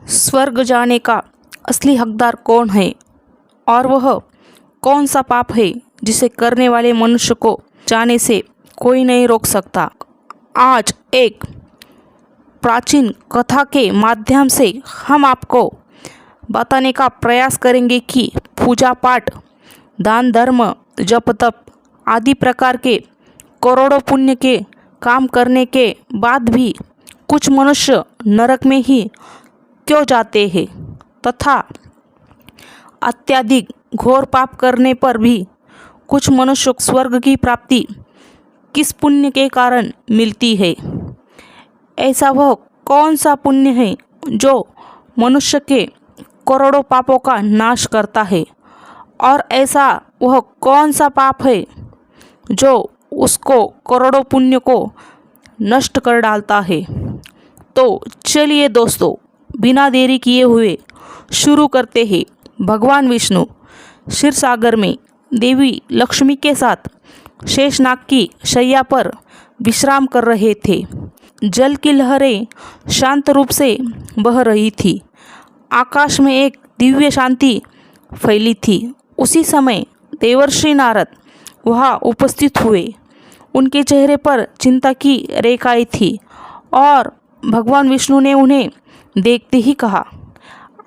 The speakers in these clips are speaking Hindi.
स्वर्ग जाने का असली हकदार कौन है और वह कौन सा पाप है जिसे करने वाले मनुष्य को जाने से कोई नहीं रोक सकता। आज एक प्राचीन कथा के माध्यम से हम आपको बताने का प्रयास करेंगे कि पूजा पाठ, दान धर्म, जप तप आदि प्रकार के करोड़ों पुण्य के काम करने के बाद भी कुछ मनुष्य नरक में ही क्यों जाते हैं तथा अत्यधिक घोर पाप करने पर भी कुछ मनुष्य स्वर्ग की प्राप्ति किस पुण्य के कारण मिलती है। ऐसा वह कौन सा पुण्य है जो मनुष्य के करोड़ों पापों का नाश करता है और ऐसा वह कौन सा पाप है जो उसको करोड़ों पुण्य को नष्ट कर डालता है। तो चलिए दोस्तों, बिना देरी किए हुए शुरू करते हैं। भगवान विष्णु क्षीर सागर में देवी लक्ष्मी के साथ शेषनाग की शैया पर विश्राम कर रहे थे। जल की लहरें शांत रूप से बह रही थी। आकाश में एक दिव्य शांति फैली थी। उसी समय देवर्षि नारद वहाँ उपस्थित हुए। उनके चेहरे पर चिंता की रेखाएं थी और भगवान विष्णु ने उन्हें देखते ही कहा,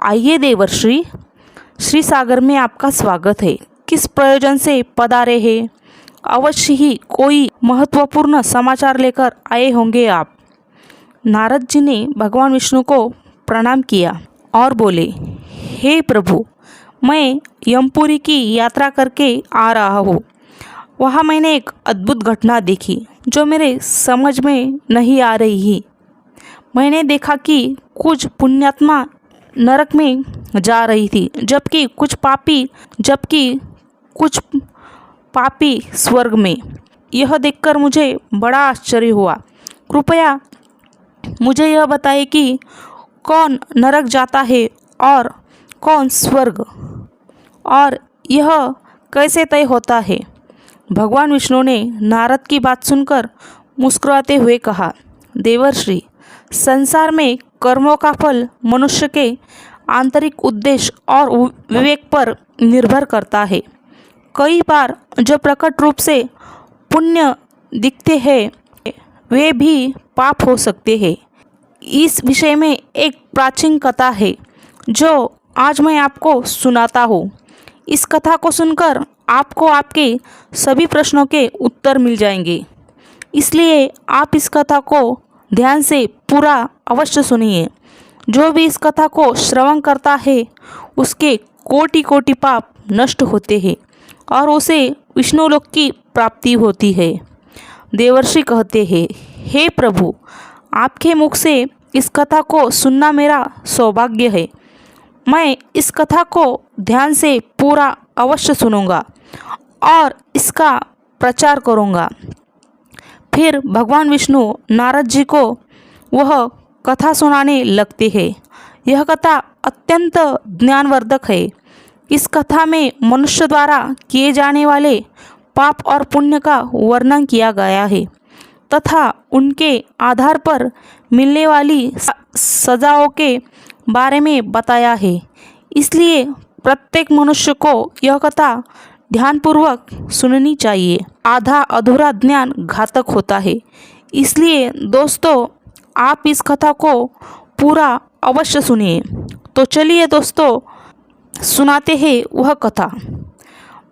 आइए देवर्षि, क्षीर सागर में आपका स्वागत है। किस प्रयोजन से पधारे हैं? अवश्य ही कोई महत्वपूर्ण समाचार लेकर आए होंगे आप। नारद जी ने भगवान विष्णु को प्रणाम किया और बोले, हे प्रभु, मैं यमपुरी की यात्रा करके आ रहा हूँ। वहाँ मैंने एक अद्भुत घटना देखी जो मेरे समझ में नहीं आ रही है। मैंने देखा कि कुछ पुण्यात्मा नरक में जा रही थी जबकि कुछ पापी स्वर्ग में। यह देखकर मुझे बड़ा आश्चर्य हुआ। कृपया मुझे यह बताइए कि कौन नरक जाता है और कौन स्वर्ग, और यह कैसे तय होता है। भगवान विष्णु ने नारद की बात सुनकर मुस्कुराते हुए कहा, देवर्षि, संसार में कर्मों का फल मनुष्य के आंतरिक उद्देश्य और विवेक पर निर्भर करता है। कई बार जो प्रकट रूप से पुण्य दिखते हैं वे भी पाप हो सकते हैं। इस विषय में एक प्राचीन कथा है जो आज मैं आपको सुनाता हूँ। इस कथा को सुनकर आपको आपके सभी प्रश्नों के उत्तर मिल जाएंगे, इसलिए आप इस कथा को ध्यान से पूरा अवश्य सुनिए। जो भी इस कथा को श्रवण करता है उसके कोटि कोटि पाप नष्ट होते हैं और उसे विष्णुलोक की प्राप्ति होती है। देवर्षि कहते हैं, हे प्रभु, आपके मुख से इस कथा को सुनना मेरा सौभाग्य है। मैं इस कथा को ध्यान से पूरा अवश्य सुनूंगा और इसका प्रचार करूंगा। फिर भगवान विष्णु नारद जी को वह कथा सुनाने लगते हैं। यह कथा अत्यंत ज्ञानवर्धक है। इस कथा में मनुष्य द्वारा किए जाने वाले पाप और पुण्य का वर्णन किया गया है तथा उनके आधार पर मिलने वाली सजाओं के बारे में बताया है। इसलिए प्रत्येक मनुष्य को यह कथा ध्यानपूर्वक सुननी चाहिए। आधा अधूरा ज्ञान घातक होता है। इसलिए दोस्तों, आप इस कथा को पूरा अवश्य सुनिए। तो चलिए दोस्तों, सुनाते हैं वह कथा।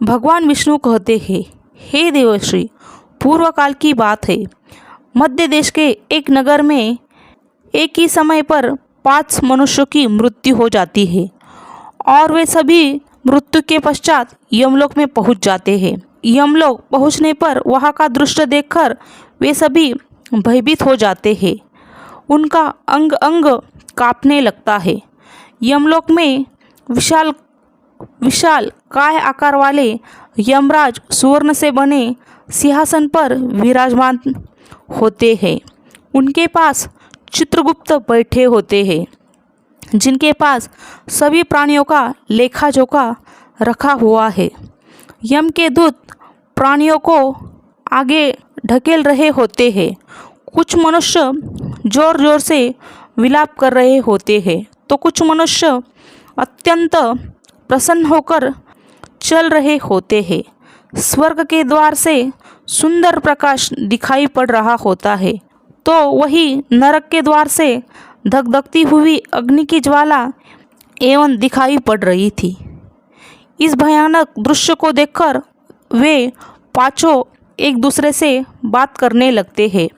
भगवान विष्णु कहते हैं, हे देवर्षि, पूर्व काल की बात है। मध्य देश के एक नगर में एक ही समय पर 5 मनुष्यों की मृत्यु हो जाती है और वे सभी मृत्यु के पश्चात यमलोक में पहुंच जाते हैं। यमलोक पहुंचने पर वहां का दृश्य देखकर वे सभी भयभीत हो जाते हैं। उनका अंग अंग कांपने लगता है। यमलोक में विशाल काय आकार वाले यमराज सुवर्ण से बने सिंहासन पर विराजमान होते हैं। उनके पास चित्रगुप्त बैठे होते हैं जिनके पास सभी प्राणियों का लेखा जोखा रखा हुआ है। यम के दूत प्राणियों को आगे ढकेल रहे होते हैं। कुछ मनुष्य जोर जोर से विलाप कर रहे होते हैं तो कुछ मनुष्य अत्यंत प्रसन्न होकर चल रहे होते हैं। स्वर्ग के द्वार से सुंदर प्रकाश दिखाई पड़ रहा होता है, तो वही नरक के द्वार से धगधगती हुई अग्नि की ज्वाला एवं दिखाई पड़ रही थी। इस भयानक दृश्य को देखकर वे पांचों एक दूसरे से बात करने लगते हैं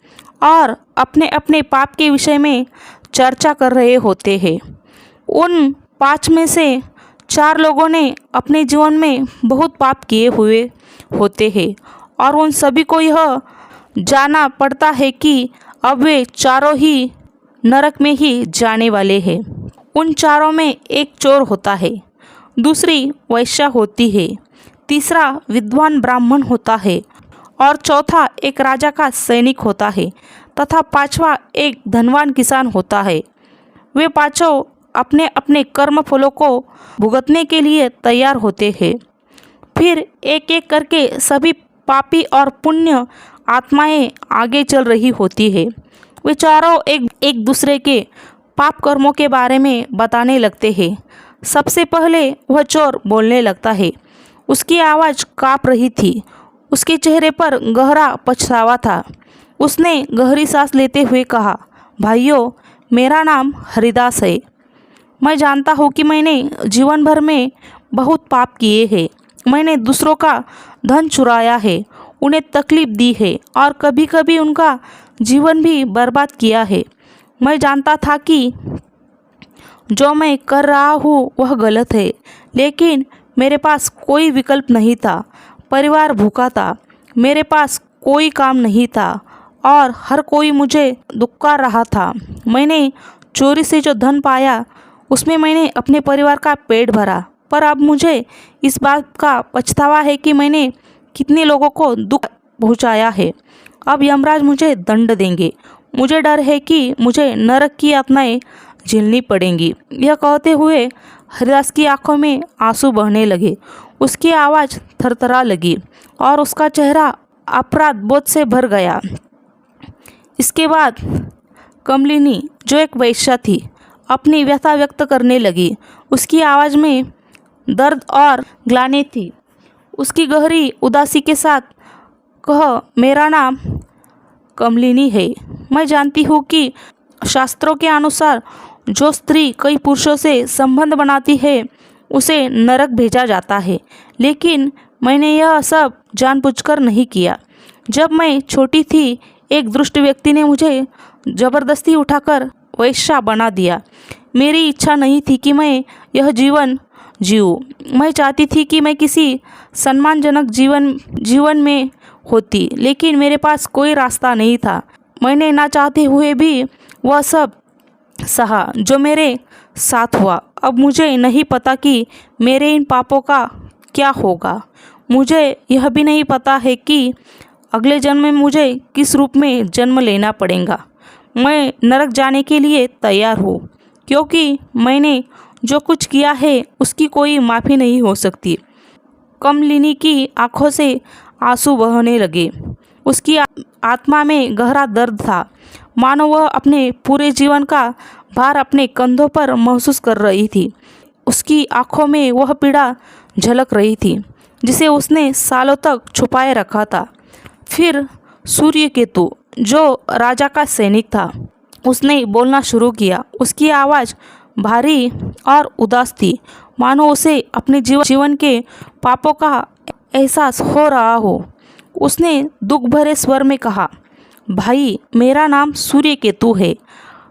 और अपने अपने पाप के विषय में चर्चा कर रहे होते हैं। उन 5 में से 4 लोगों ने अपने जीवन में बहुत पाप किए हुए होते हैं और उन सभी को यह जाना पड़ता है कि अब वे चारों ही नरक में ही जाने वाले हैं। उन चारों में एक चोर होता है, दूसरी वैश्या होती है, तीसरा विद्वान ब्राह्मण होता है और चौथा एक राजा का सैनिक होता है तथा पांचवा एक धनवान किसान होता है। वे पांचों अपने अपने कर्म फलों को भुगतने के लिए तैयार होते हैं। फिर एक एक करके सभी पापी और पुण्य आत्माएं आगे चल रही होती है। वे चारों एक दूसरे के पाप कर्मों के बारे में बताने लगते हैं। सबसे पहले वह चोर बोलने लगता है। उसकी आवाज़ काँप रही थी, उसके चेहरे पर गहरा पछतावा था। उसने गहरी सांस लेते हुए कहा, भाइयों, मेरा नाम हरिदास है। मैं जानता हूँ कि मैंने जीवन भर में बहुत पाप किए हैं। मैंने दूसरों का धन चुराया है, उन्हें तकलीफ दी है और कभी कभी उनका जीवन भी बर्बाद किया है। मैं जानता था कि जो मैं कर रहा हूँ वह गलत है, लेकिन मेरे पास कोई विकल्प नहीं था। परिवार भूखा था, मेरे पास कोई काम नहीं था और हर कोई मुझे दुत्कार रहा था। मैंने चोरी से जो धन पाया उसमें मैंने अपने परिवार का पेट भरा, पर अब मुझे इस बात का पछतावा है कि मैंने कितने लोगों को दुख पहुंचाया है। अब यमराज मुझे दंड देंगे। मुझे डर है कि मुझे नरक की यातनाएं झेलनी पड़ेंगी। यह कहते हुए हरिदास की आंखों में आंसू बहने लगे, उसकी आवाज़ थरथरा लगी और उसका चेहरा अपराध बोध से भर गया। इसके बाद कमलिनी, जो एक वैश्या थी, अपनी व्यथा व्यक्त करने लगी। उसकी आवाज़ में दर्द और ग्लानि थी। उसकी गहरी उदासी के साथ कह, मेरा नाम कमलिनी है। मैं जानती हूँ कि शास्त्रों के अनुसार जो स्त्री कई पुरुषों से संबंध बनाती है उसे नरक भेजा जाता है, लेकिन मैंने यह सब जानबूझकर नहीं किया। जब मैं छोटी थी, एक दुष्ट व्यक्ति ने मुझे ज़बरदस्ती उठाकर वैश्या बना दिया। मेरी इच्छा नहीं थी कि मैं यह जीवन जीऊँ। मैं चाहती थी कि मैं किसी सम्मानजनक जीवन में होती, लेकिन मेरे पास कोई रास्ता नहीं था। मैंने ना चाहते हुए भी वह सब सहा जो मेरे साथ हुआ। अब मुझे नहीं पता कि मेरे इन पापों का क्या होगा। मुझे यह भी नहीं पता है कि अगले जन्म में मुझे किस रूप में जन्म लेना पड़ेगा। मैं नरक जाने के लिए तैयार हूँ, क्योंकि मैंने जो कुछ किया है उसकी कोई माफ़ी नहीं हो सकती। कमलिनी की आंखों से आंसू बहने लगे। उसकी आत्मा में गहरा दर्द था, मानो वह अपने पूरे जीवन का भार अपने कंधों पर महसूस कर रही थी। उसकी आंखों में वह पीड़ा झलक रही थी जिसे उसने सालों तक छुपाए रखा था। फिर सूर्यकेतु, जो राजा का सैनिक था, उसने बोलना शुरू किया। उसकी आवाज़ भारी और उदास थी, मानो उसे अपने जीवन के पापों का एहसास हो रहा हो। उसने दुख भरे स्वर में कहा, भाई, मेरा नाम सूर्यकेतु है।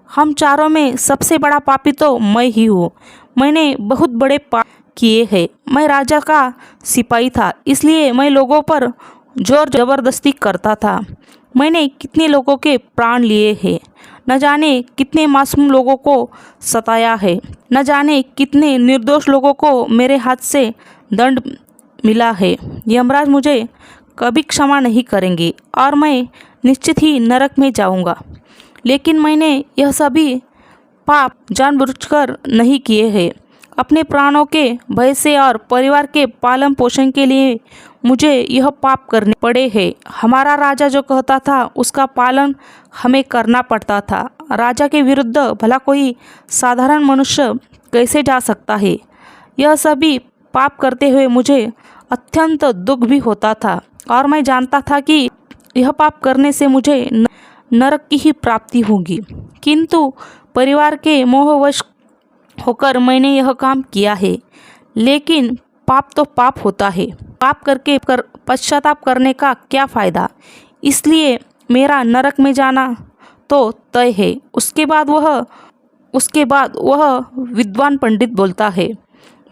हम चारों में सबसे बड़ा पापी तो मैं ही हूँ। मैंने बहुत बड़े पाप किए हैं। मैं राजा का सिपाही था, इसलिए मैं लोगों पर जोर जबरदस्ती करता था। मैंने कितने लोगों के प्राण लिए हैं, न जाने कितने मासूम लोगों को सताया है, न जाने कितने निर्दोष लोगों को मेरे हाथ से दंड मिला है। यमराज मुझे कभी क्षमा नहीं करेंगे और मैं निश्चित ही नरक में जाऊंगा। लेकिन मैंने यह सभी पाप जानबूझकर नहीं किए हैं। अपने प्राणों के भय से और परिवार के पालन पोषण के लिए मुझे यह पाप करने पड़े हैं। हमारा राजा जो कहता था उसका पालन हमें करना पड़ता था। राजा के विरुद्ध भला कोई साधारण मनुष्य कैसे जा सकता है। यह सभी पाप करते हुए मुझे अत्यंत दुख भी होता था और मैं जानता था कि यह पाप करने से मुझे नरक की ही प्राप्ति होगी। किंतु परिवार के मोहवश होकर मैंने यह काम किया है। लेकिन पाप तो पाप होता है, पाप करके पश्चाताप करने का क्या फ़ायदा। इसलिए मेरा नरक में जाना तो तय है। उसके बाद वह विद्वान पंडित बोलता है,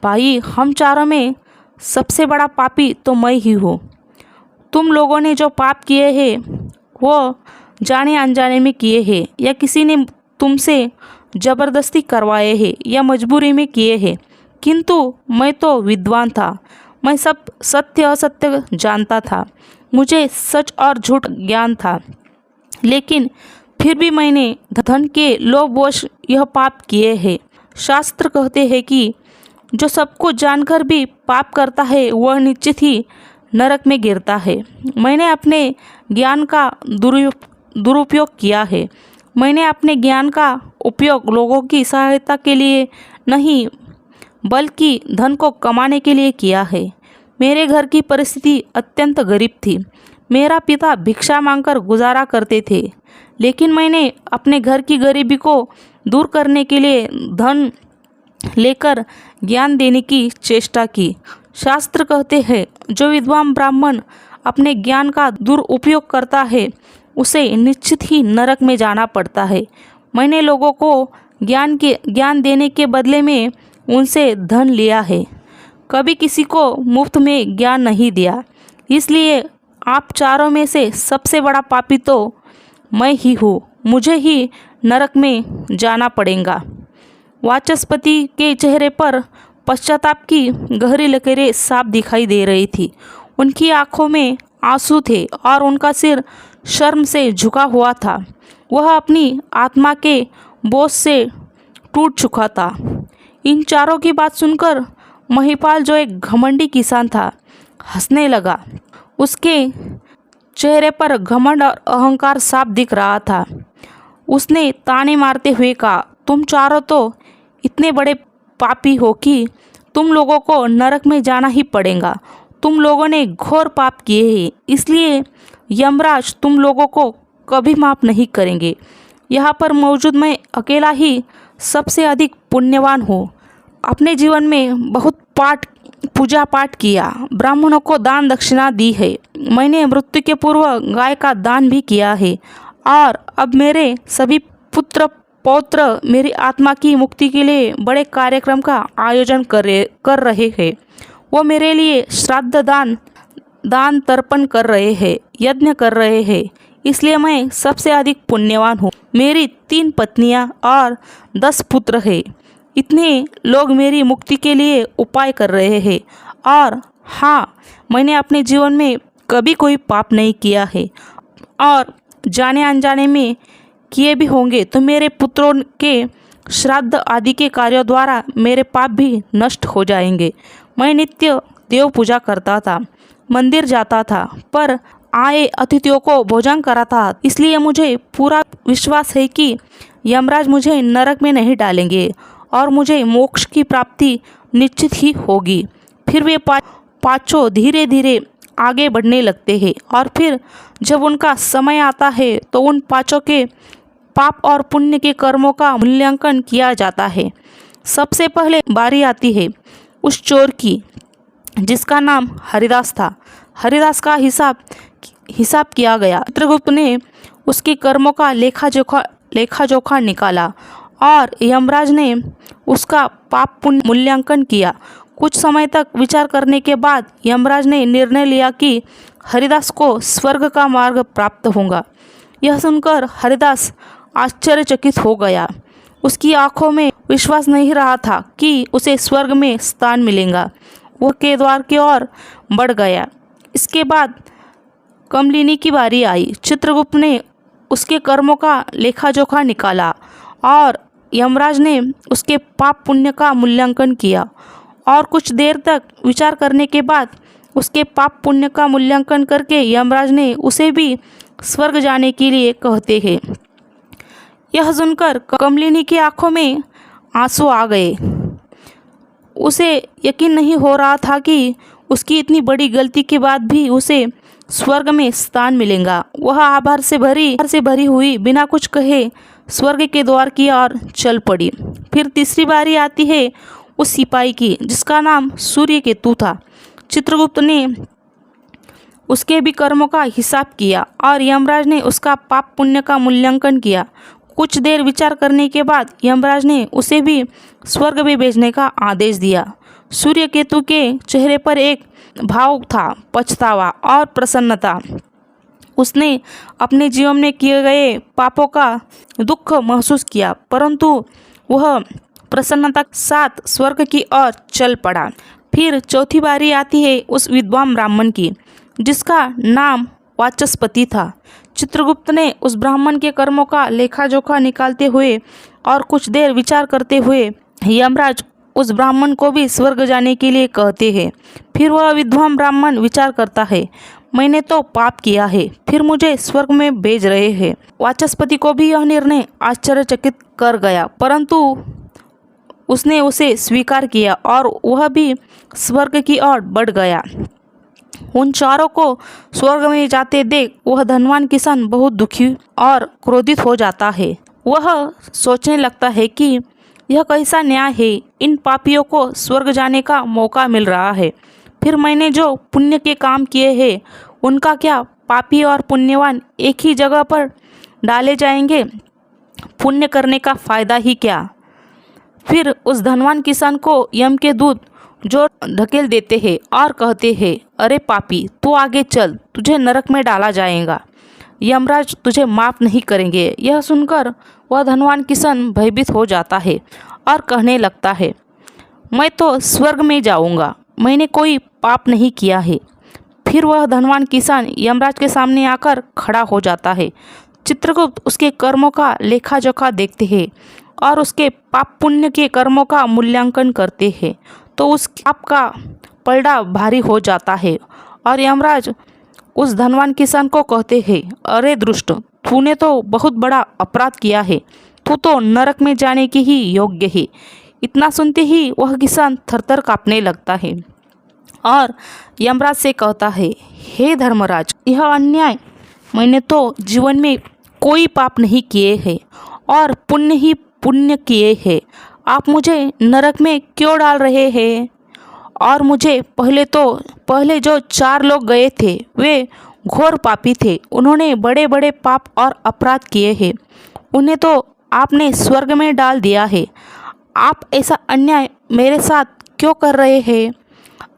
भाई हम चारों में सबसे बड़ा पापी तो मैं ही हूँ। तुम लोगों ने जो पाप किए हैं वो जाने अनजाने में किए हैं, या किसी ने तुमसे जबरदस्ती करवाए हैं या मजबूरी में किए हैं। किंतु मैं तो विद्वान था, मैं सब सत्य असत्य जानता था, मुझे सच और झूठ ज्ञान था। लेकिन फिर भी मैंने धन के लोभवश यह पाप किए हैं। शास्त्र कहते हैं कि जो सब कुछ जानकर भी पाप करता है वह निश्चित ही नरक में गिरता है। मैंने अपने ज्ञान का दुरुपयोग किया है। मैंने अपने ज्ञान का उपयोग लोगों की सहायता के लिए नहीं बल्कि धन को कमाने के लिए किया है। मेरे घर की परिस्थिति अत्यंत गरीब थी। मेरा पिता भिक्षा मांगकर गुजारा करते थे, लेकिन मैंने अपने घर की गरीबी को दूर करने के लिए धन लेकर ज्ञान देने की चेष्टा की। शास्त्र कहते हैं, जो विद्वान ब्राह्मण अपने ज्ञान का दुरुपयोग करता है उसे निश्चित ही नरक में जाना पड़ता है। मैंने लोगों को ज्ञान देने के बदले में उनसे धन लिया है, कभी किसी को मुफ्त में ज्ञान नहीं दिया। इसलिए आप चारों में से सबसे बड़ा पापी तो मैं ही हूँ। मुझे ही नरक में जाना पड़ेगा। वाचस्पति के चेहरे पर पश्चाताप की गहरी लकीरें साफ दिखाई दे रही थी। उनकी आंखों में आंसू थे और उनका सिर शर्म से झुका हुआ था। वह अपनी आत्मा के बोझ से टूट चुका था। इन चारों की बात सुनकर महिपाल, जो एक घमंडी किसान था, हंसने लगा। उसके चेहरे पर घमंड और अहंकार साफ दिख रहा था। उसने ताने मारते हुए कहा, तुम चारों तो इतने बड़े पापी हो कि तुम लोगों को नरक में जाना ही पड़ेगा। तुम लोगों ने घोर पाप किए हैं, इसलिए यमराज तुम लोगों को कभी माफ़ नहीं करेंगे। यहाँ पर मौजूद मैं अकेला ही सबसे अधिक पुण्यवान हूँ। अपने जीवन में बहुत पूजा पाठ किया, ब्राह्मणों को दान दक्षिणा दी है। मैंने मृत्यु के पूर्व गाय का दान भी किया है और अब मेरे सभी पुत्र पौत्र मेरी आत्मा की मुक्ति के लिए बड़े कार्यक्रम का आयोजन कर रहे हैं। वो मेरे लिए श्राद्ध दान तर्पण कर रहे हैं, यज्ञ कर रहे हैं। इसलिए मैं सबसे अधिक पुण्यवान हूँ। मेरी 3 पत्नियाँ और 10 पुत्र हैं। इतने लोग मेरी मुक्ति के लिए उपाय कर रहे हैं। और हाँ, मैंने अपने जीवन में कभी कोई पाप नहीं किया है और जाने अनजाने में किए भी होंगे तो मेरे पुत्रों के श्राद्ध आदि के कार्यों द्वारा मेरे पाप भी नष्ट हो जाएंगे। मैं नित्य देव पूजा करता था, मंदिर जाता था, पर आए अतिथियों को भोजन कराता। इसलिए मुझे पूरा विश्वास है कि यमराज मुझे नरक में नहीं डालेंगे और मुझे मोक्ष की प्राप्ति निश्चित ही होगी। फिर वे पाँचों धीरे धीरे आगे बढ़ने लगते हैं और फिर जब उनका समय आता है तो उन पाँचों के पाप और पुण्य के कर्मों का मूल्यांकन किया जाता है। सबसे पहले बारी आती है उस चोर की जिसका नाम हरिदास था। हरिदास का हिसाब किया गया। चित्रगुप्त ने उसके कर्मों का लेखा जोखा निकाला और यमराज ने उसका पाप पुण्य मूल्यांकन किया। कुछ समय तक विचार करने के बाद यमराज ने निर्णय लिया कि हरिदास को स्वर्ग का मार्ग प्राप्त होगा। यह सुनकर हरिदास आश्चर्यचकित हो गया। उसकी आंखों में विश्वास नहीं रहा था कि उसे स्वर्ग में स्थान मिलेगा। वो के द्वार की ओर बढ़ गया। इसके बाद कमलिनी की बारी आई। चित्रगुप्त ने उसके कर्मों का लेखा जोखा निकाला और यमराज ने उसके पाप पुण्य का मूल्यांकन किया और कुछ देर तक विचार करने के बाद उसके पाप पुण्य का मूल्यांकन करके यमराज ने उसे भी स्वर्ग जाने के लिए कहते हैं। यह सुनकर कमलिनी की आंखों में आंसू आ गए। उसे यकीन नहीं हो रहा था कि उसकी इतनी बड़ी गलती के बाद भी उसे स्वर्ग में स्थान मिलेगा। वह आभार से भरी हुई बिना कुछ कहे स्वर्ग के द्वार की ओर चल पड़ी। फिर तीसरी बारी आती है उस सिपाही की जिसका नाम सूर्यकेतु था। चित्रगुप्त ने उसके भी कर्मों का हिसाब किया और यमराज ने उसका पाप पुण्य का मूल्यांकन किया। कुछ देर विचार करने के बाद यमराज ने उसे भी स्वर्ग में भेजने का आदेश दिया। सूर्यकेतु के चेहरे पर एक भाव था, पछतावा और प्रसन्नता। उसने अपने जीवन में किए गए पापों का दुख महसूस किया, परंतु वह प्रसन्नता के साथ स्वर्ग की ओर चल पड़ा। फिर चौथी बारी आती है उस विद्वान ब्राह्मण की जिसका नाम वाचस्पति था। चित्रगुप्त ने उस ब्राह्मण के कर्मों का लेखा जोखा निकालते हुए और कुछ देर विचार करते हुए यमराज उस ब्राह्मण को भी स्वर्ग जाने के लिए कहते हैं। फिर वह विद्वान ब्राह्मण विचार करता है, मैंने तो पाप किया है, फिर मुझे स्वर्ग में भेज रहे हैं। वाचस्पति को भी यह निर्णय आश्चर्यचकित कर गया, परंतु उसने उसे स्वीकार किया और वह भी स्वर्ग की ओर बढ़ गया। उन चारों को स्वर्ग में जाते देख वह धनवान किसान बहुत दुखी और क्रोधित हो जाता है। वह सोचने लगता है कि यह कैसा न्याय है, इन पापियों को स्वर्ग जाने का मौका मिल रहा है, फिर मैंने जो पुण्य के काम किए हैं उनका क्या, पापी और पुण्यवान एक ही जगह पर डाले जाएंगे, पुण्य करने का फायदा ही क्या। फिर उस धनवान किसान को यम के दूत जो ढकेल देते हैं और कहते हैं, अरे पापी, तू आगे चल, तुझे नरक में डाला जाएगा, यमराज तुझे माफ नहीं करेंगे। यह सुनकर वह धनवान किसान भयभीत हो जाता है और कहने लगता है, मैं तो स्वर्ग में जाऊंगा, मैंने कोई पाप नहीं किया है। फिर वह धनवान किसान यमराज के सामने आकर खड़ा हो जाता है। चित्रगुप्त उसके कर्मों का लेखा जोखा देखते हैं और उसके पाप पुण्य के कर्मों का मूल्यांकन करते हैं, तो उस पाप का पलड़ा भारी हो जाता है और यमराज उस धनवान किसान को कहते हैं, अरे दुष्ट, तूने तो बहुत बड़ा अपराध किया है, तू तो नरक में जाने के ही योग्य है। इतना सुनते ही वह किसान थरथर कांपने लगता है और यमराज से कहता है, हे धर्मराज, यह अन्याय, मैंने तो जीवन में कोई पाप नहीं किए हैं और पुण्य ही पुण्य किए हैं, आप मुझे नरक में क्यों डाल रहे हैं। और मुझे पहले जो 4 लोग गए थे वे घोर पापी थे, उन्होंने बड़े बड़े पाप और अपराध किए हैं, उन्हें तो आपने स्वर्ग में डाल दिया है। आप ऐसा अन्याय मेरे साथ क्यों कर रहे हैं।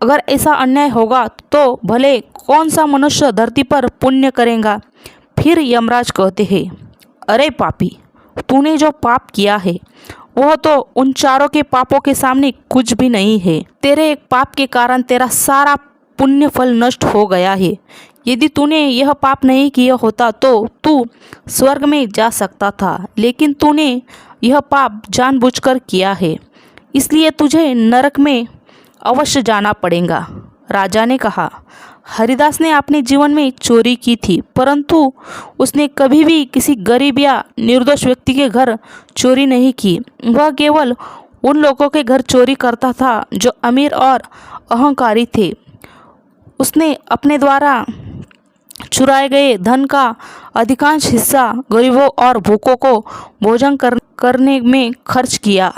अगर ऐसा अन्याय होगा तो भले कौन सा मनुष्य धरती पर पुण्य करेगा। फिर यमराज कहते हैं, अरे पापी, तूने जो पाप किया है वह तो उन चारों के पापों के सामने कुछ भी नहीं है। तेरे एक पाप के कारण तेरा सारा पुण्य फल नष्ट हो गया है। यदि तूने यह पाप नहीं किया होता तो तू स्वर्ग में जा सकता था, लेकिन तूने यह पाप जानबूझकर किया है, इसलिए तुझे नरक में अवश्य जाना पड़ेगा। राजा ने कहा, हरिदास ने अपने जीवन में चोरी की थी, परंतु उसने कभी भी किसी गरीब या निर्दोष व्यक्ति के घर चोरी नहीं की। वह केवल उन लोगों के घर चोरी करता था जो अमीर और अहंकारी थे। उसने अपने द्वारा चुराए गए धन का अधिकांश हिस्सा गरीबों और भूखों को भोजन करने में खर्च किया।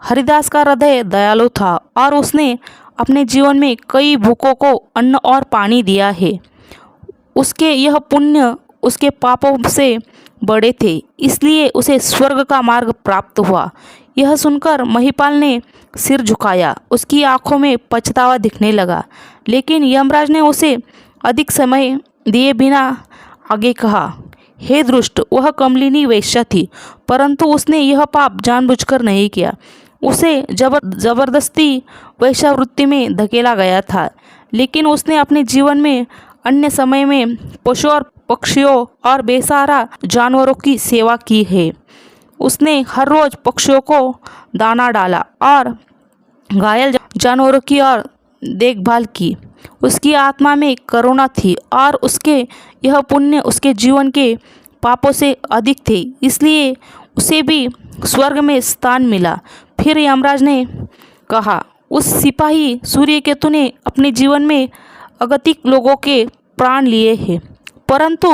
हरिदास का हृदय दयालु था और उसने अपने जीवन में कई भूखों को अन्न और पानी दिया है। उसके यह पुण्य उसके पापों से बड़े थे, इसलिए उसे स्वर्ग का मार्ग प्राप्त हुआ। यह सुनकर महिपाल ने सिर झुकाया, उसकी आंखों में पछतावा दिखने लगा, लेकिन यमराज ने उसे अधिक समय दिए बिना आगे कहा, हे दुष्ट, वह कमलिनी वेश्या थी, परंतु उसने यह पाप जानबूझकर नहीं किया। उसे जबरदस्ती वेश्यावृत्ति में धकेला गया था, लेकिन उसने अपने जीवन में अन्य समय में पशु और पक्षियों और बेसहारा जानवरों की सेवा की है। उसने हर रोज पक्षियों को दाना डाला और घायल जानवरों की और देखभाल की। उसकी आत्मा में करुणा थी और उसके यह पुण्य उसके जीवन के पापों से अधिक थे, इसलिए उसे भी स्वर्ग में स्थान मिला। फिर यमराज ने कहा, उस सिपाही सूर्यकेतु ने अपने जीवन में अगतिक लोगों के प्राण लिए हैं, परंतु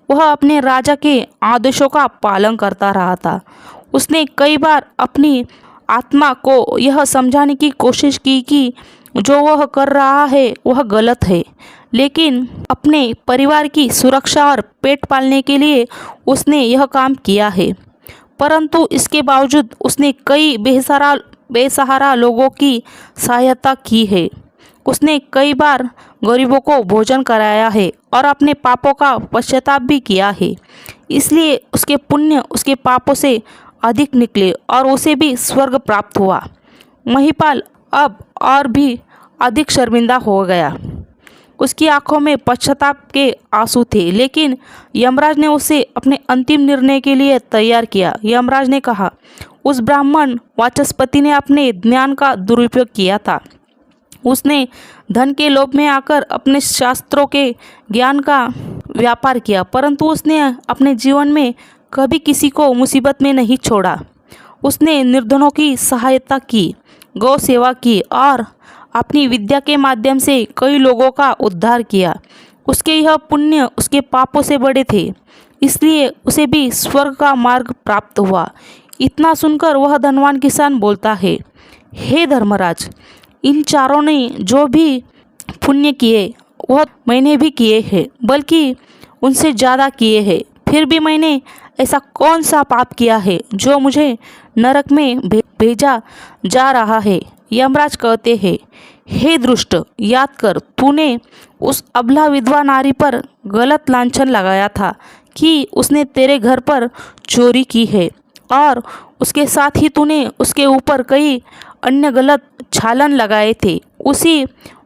वह अपने राजा के आदेशों का पालन करता रहा था। उसने कई बार अपनी आत्मा को यह समझाने की कोशिश की कि जो वह कर रहा है वह गलत है, लेकिन अपने परिवार की सुरक्षा और पेट पालने के लिए उसने यह काम किया है। परंतु इसके बावजूद उसने कई बेसहारा लोगों की सहायता की है। उसने कई बार गरीबों को भोजन कराया है और अपने पापों का पश्चाताप भी किया है, इसलिए उसके पुण्य उसके पापों से अधिक निकले और उसे भी स्वर्ग प्राप्त हुआ। महिपाल अब और भी अधिक शर्मिंदा हो गया। उसकी आंखों में पश्चाताप के आंसू थे, लेकिन यमराज ने उसे अपने अंतिम निर्णय के लिए तैयार किया। यमराज ने कहा, उस ब्राह्मण वाचस्पति ने अपने ज्ञान का दुरुपयोग किया था। उसने धन के लोभ में आकर अपने शास्त्रों के ज्ञान का व्यापार किया, परंतु उसने अपने जीवन में कभी किसी को मुसीबत में नहीं छोड़ा। उसने निर्धनों की सहायता की, गौ सेवा की और अपनी विद्या के माध्यम से कई लोगों का उद्धार किया। उसके यह पुण्य उसके पापों से बड़े थे, इसलिए उसे भी स्वर्ग का मार्ग प्राप्त हुआ। इतना सुनकर वह धनवान किसान बोलता है, हे धर्मराज, इन चारों ने जो भी पुण्य किए वह मैंने भी किए हैं, बल्कि उनसे ज़्यादा किए हैं। फिर भी मैंने ऐसा कौन सा पाप किया है जो मुझे नरक में भेजा जा रहा है। यमराज कहते हैं, हे दुष्ट, याद कर, तूने उस अबला विधवा नारी पर गलत लांछन लगाया था कि उसने तेरे घर पर चोरी की है, और उसके साथ ही तूने उसके ऊपर कई अन्य गलत छालन लगाए थे। उसी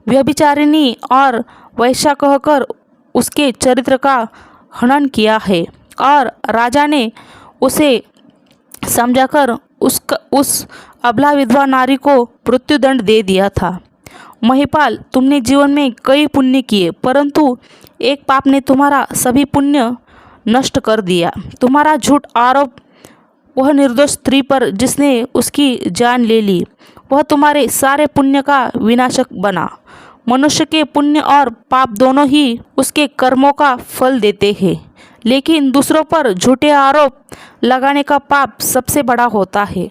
व्यभिचारिणी और वैश्या कहकर उसके चरित्र का हनन किया है, और राजा ने उसे समझाकर उस अबला विधवा नारी को मृत्युदंड दे दिया था। महिपाल, तुमने जीवन में कई पुण्य किए, परंतु एक पाप ने तुम्हारा सभी पुण्य नष्ट कर दिया। तुम्हारा झूठ आरोप वह निर्दोष स्त्री पर जिसने उसकी जान ले ली, वह तुम्हारे सारे पुण्य का विनाशक बना। मनुष्य के पुण्य और पाप दोनों ही उसके कर्मों का फल देते हैं, लेकिन दूसरों पर झूठे आरोप लगाने का पाप सबसे बड़ा होता है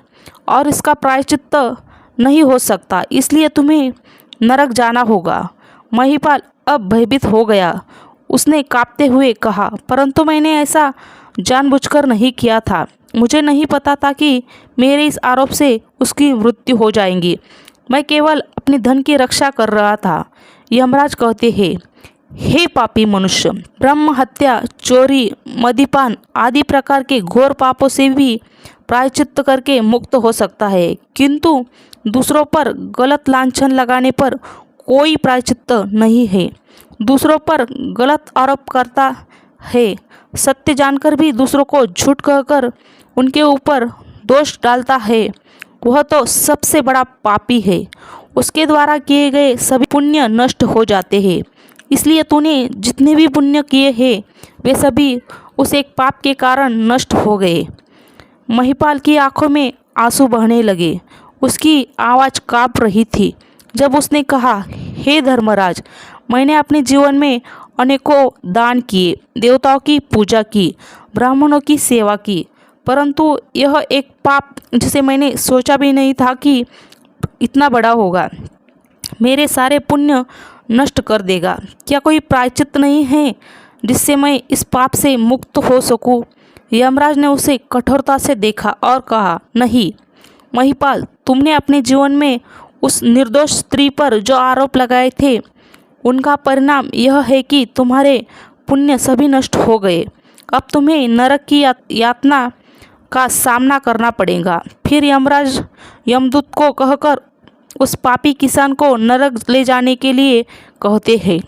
और इसका प्रायश्चित्त नहीं हो सकता, इसलिए तुम्हें नरक जाना होगा। महिपाल अब भयभीत हो गया। उसने कांपते हुए कहा, परंतु मैंने ऐसा जानबूझकर नहीं किया था। मुझे नहीं पता था कि मेरे इस आरोप से उसकी मृत्यु हो जाएगी। मैं केवल अपने धन की रक्षा कर रहा था। यमराज कहते हैं, हे पापी मनुष्य, ब्रह्म हत्या, चोरी, मदिपान आदि प्रकार के घोर पापों से भी प्रायश्चित्त करके मुक्त हो सकता है, किंतु दूसरों पर गलत लांछन लगाने पर कोई प्रायश्चित्त नहीं है। दूसरों पर गलत आरोप करता है, सत्य जानकर भी दूसरों को झूठ कहकर उनके ऊपर दोष डालता है, वह तो सबसे बड़ा पापी है। उसके द्वारा किए गए सभी पुण्य नष्ट हो जाते हैं, इसलिए तूने जितने भी पुण्य किए हैं वे सभी उस एक पाप के कारण नष्ट हो गए। महिपाल की आंखों में आंसू बहने लगे। उसकी आवाज़ कांप रही थी जब उसने कहा, हे धर्मराज, मैंने अपने जीवन में अनेकों दान किए, देवताओं की पूजा की, ब्राह्मणों की सेवा की, परंतु यह एक पाप जिसे मैंने सोचा भी नहीं था कि इतना बड़ा होगा, मेरे सारे पुण्य नष्ट कर देगा। क्या कोई प्रायश्चित्त नहीं है जिससे मैं इस पाप से मुक्त हो सकूं? यमराज ने उसे कठोरता से देखा और कहा, नहीं महिपाल, तुमने अपने जीवन में उस निर्दोष स्त्री पर जो आरोप लगाए थे उनका परिणाम यह है कि तुम्हारे पुण्य सभी नष्ट हो गए। अब तुम्हें नरक की यातना का सामना करना पड़ेगा। फिर यमराज यमदूत को कहकर उस पापी किसान को नरक ले जाने के लिए कहते हैं।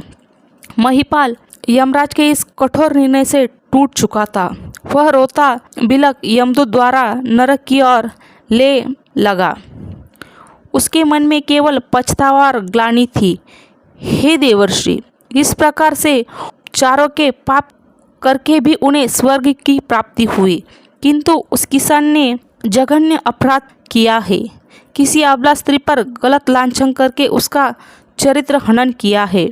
महिपाल यमराज के इस कठोर निर्णय से टूट चुका था। वह रोता बिलख यमदूत द्वारा नरक की ओर ले लगा। उसके मन में केवल पछतावा और ग्लानि थी। हे देवर्षि, इस प्रकार से चारों के पाप करके भी उन्हें स्वर्ग की प्राप्ति हुई, किंतु उस किसान ने जघन्य अपराध किया है। किसी अबला स्त्री पर गलत लांछन करके उसका चरित्र हनन किया है।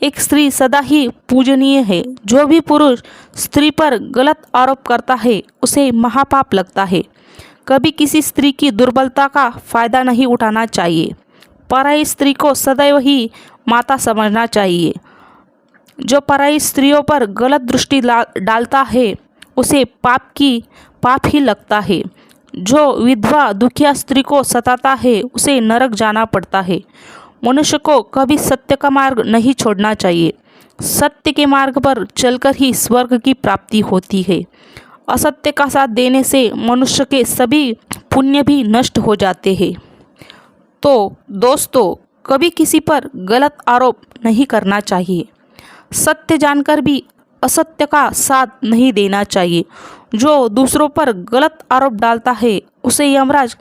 एक स्त्री सदा ही पूजनीय है। जो भी पुरुष स्त्री पर गलत आरोप करता है उसे महापाप लगता है। कभी किसी स्त्री की दुर्बलता का फायदा नहीं उठाना चाहिए। पराई स्त्री को सदैव ही माता समझना चाहिए। जो पराई स्त्रियों पर गलत दृष्टि डालता है उसे पाप ही लगता है। जो विधवा दुखिया स्त्री को सताता है उसे नरक जाना पड़ता है। मनुष्य को कभी सत्य का मार्ग नहीं छोड़ना चाहिए। सत्य के मार्ग पर चलकर ही स्वर्ग की प्राप्ति होती है। असत्य का साथ देने से मनुष्य के सभी पुण्य भी नष्ट हो जाते हैं। तो दोस्तों, कभी किसी पर गलत आरोप नहीं करना चाहिए। सत्य जानकर भी असत्य का साथ नहीं देना चाहिए। जो दूसरों पर गलत आरोप डालता है उसे यमराज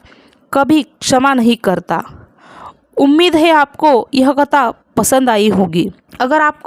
कभी क्षमा नहीं करता। उम्मीद है आपको यह कथा पसंद आई होगी। अगर आपको